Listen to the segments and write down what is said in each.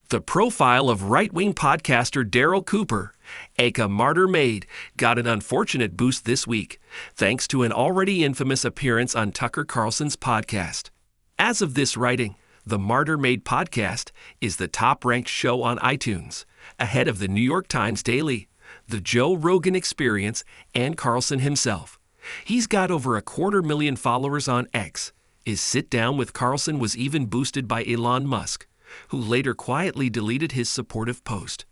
The profile of right-wing podcaster Darryl Cooper, aka Martyr Made, got an unfortunate boost this week, thanks to an already infamous appearance on Tucker Carlson's podcast. As of this writing, the Martyr Made Podcast is the top-ranked show on iTunes, ahead of the New York Times Daily, the Joe Rogan Experience, and Carlson himself. He's got over 250,000 followers on X. His sit-down with Carlson was even boosted by Elon Musk, who later quietly deleted his supportive post.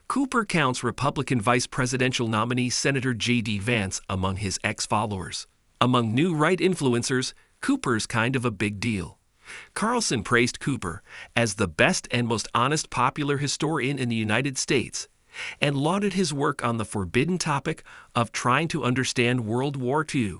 Cooper counts Republican vice presidential nominee Senator J.D. Vance among his ex-followers. Among new right influencers, Cooper's kind of a big deal. Carlson praised Cooper as the best and most honest popular historian in the United States and lauded his work on the forbidden topic of trying to understand World War II.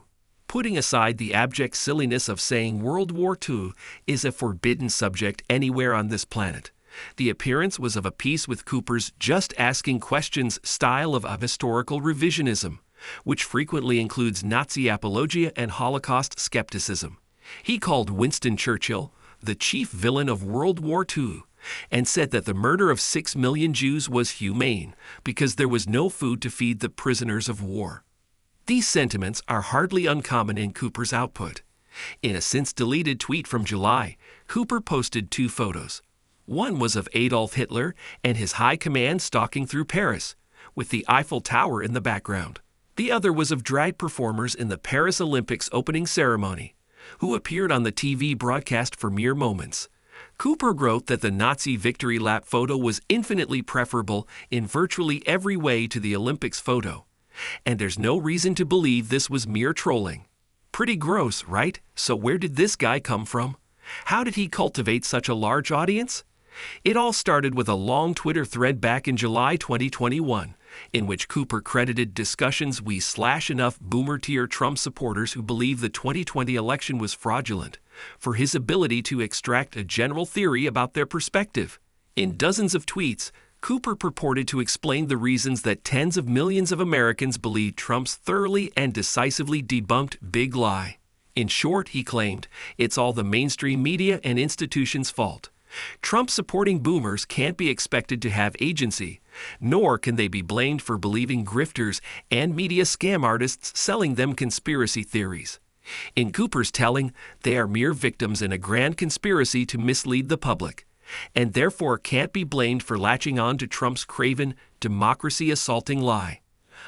Putting aside the abject silliness of saying World War II is a forbidden subject anywhere on this planet, the appearance was of a piece with Cooper's just asking questions style of historical revisionism, which frequently includes Nazi apologia and Holocaust skepticism. He called Winston Churchill the chief villain of World War II and said that the murder of 6 million Jews was humane because there was no food to feed the prisoners of war. These sentiments are hardly uncommon in Cooper's output. In a since-deleted tweet from July, Cooper posted 2 photos. One was of Adolf Hitler and his high command stalking through Paris, with the Eiffel Tower in the background. The other was of drag performers in the Paris Olympics opening ceremony, who appeared on the TV broadcast for mere moments. Cooper wrote that the Nazi victory lap photo was infinitely preferable in virtually every way to the Olympics photo. And there's no reason to believe this was mere trolling. Pretty gross, right? So where did this guy come from? How did he cultivate such a large audience? It all started with a long Twitter thread back in July 2021, in which Cooper credited discussions enough boomer-tier Trump supporters who believe the 2020 election was fraudulent for his ability to extract a general theory about their perspective. In dozens of tweets, Cooper purported to explain the reasons that tens of millions of Americans believe Trump's thoroughly and decisively debunked big lie. In short, he claimed, it's all the mainstream media and institutions' fault. Trump-supporting boomers can't be expected to have agency, nor can they be blamed for believing grifters and media scam artists selling them conspiracy theories. In Cooper's telling, they are mere victims in a grand conspiracy to mislead the public, and therefore can't be blamed for latching on to Trump's craven, democracy-assaulting lie.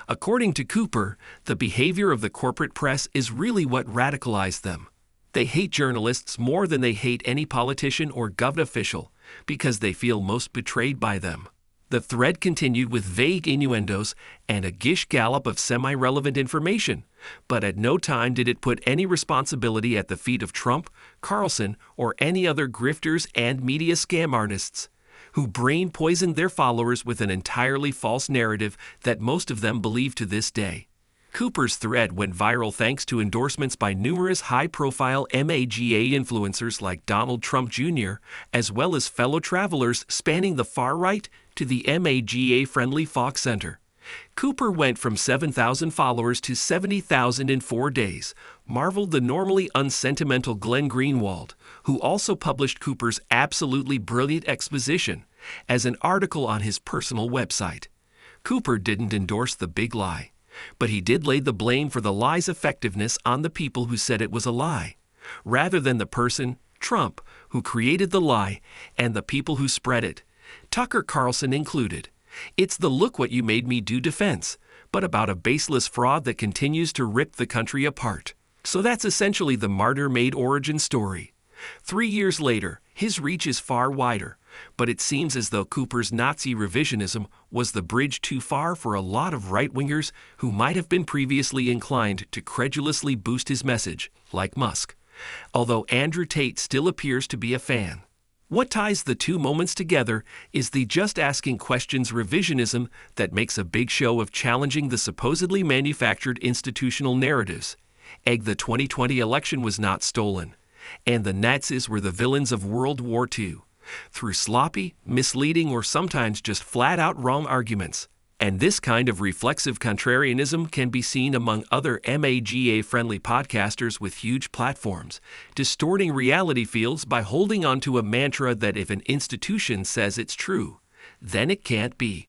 According to Cooper, the behavior of the corporate press is really what radicalized them. They hate journalists more than they hate any politician or government official because they feel most betrayed by them. The thread continued with vague innuendos and a gish gallop of semi-relevant information, but at no time did it put any responsibility at the feet of Trump, Carlson, or any other grifters and media scam artists who brain poisoned their followers with an entirely false narrative that most of them believe to this day. Cooper's thread went viral thanks to endorsements by numerous high-profile MAGA influencers like Donald Trump Jr., as well as fellow travelers spanning the far right to the MAGA-friendly Fox Center. Cooper went from 7,000 followers to 70,000 in 4 days, marveled the normally unsentimental Glenn Greenwald, who also published Cooper's absolutely brilliant exposition as an article on his personal website. Cooper didn't endorse the big lie, but he did lay the blame for the lie's effectiveness on the people who said it was a lie, rather than the person, Trump, who created the lie and the people who spread it, Tucker Carlson included. It's the look what you made me do defense, but about a baseless fraud that continues to rip the country apart. So that's essentially the Martyr Made origin story. 3 years later, his reach is far wider, but it seems as though Cooper's Nazi revisionism was the bridge too far for a lot of right-wingers who might have been previously inclined to credulously boost his message, like Musk, although Andrew Tate still appears to be a fan. What ties the two moments together is the just asking questions revisionism that makes a big show of challenging the supposedly manufactured institutional narratives. The 2020 election was not stolen, and the Nazis were the villains of World War II. Through sloppy, misleading, or sometimes just flat-out wrong arguments, And this kind of reflexive contrarianism can be seen among other MAGA-friendly podcasters with huge platforms, distorting reality fields by holding onto a mantra that if an institution says it's true, then it can't be.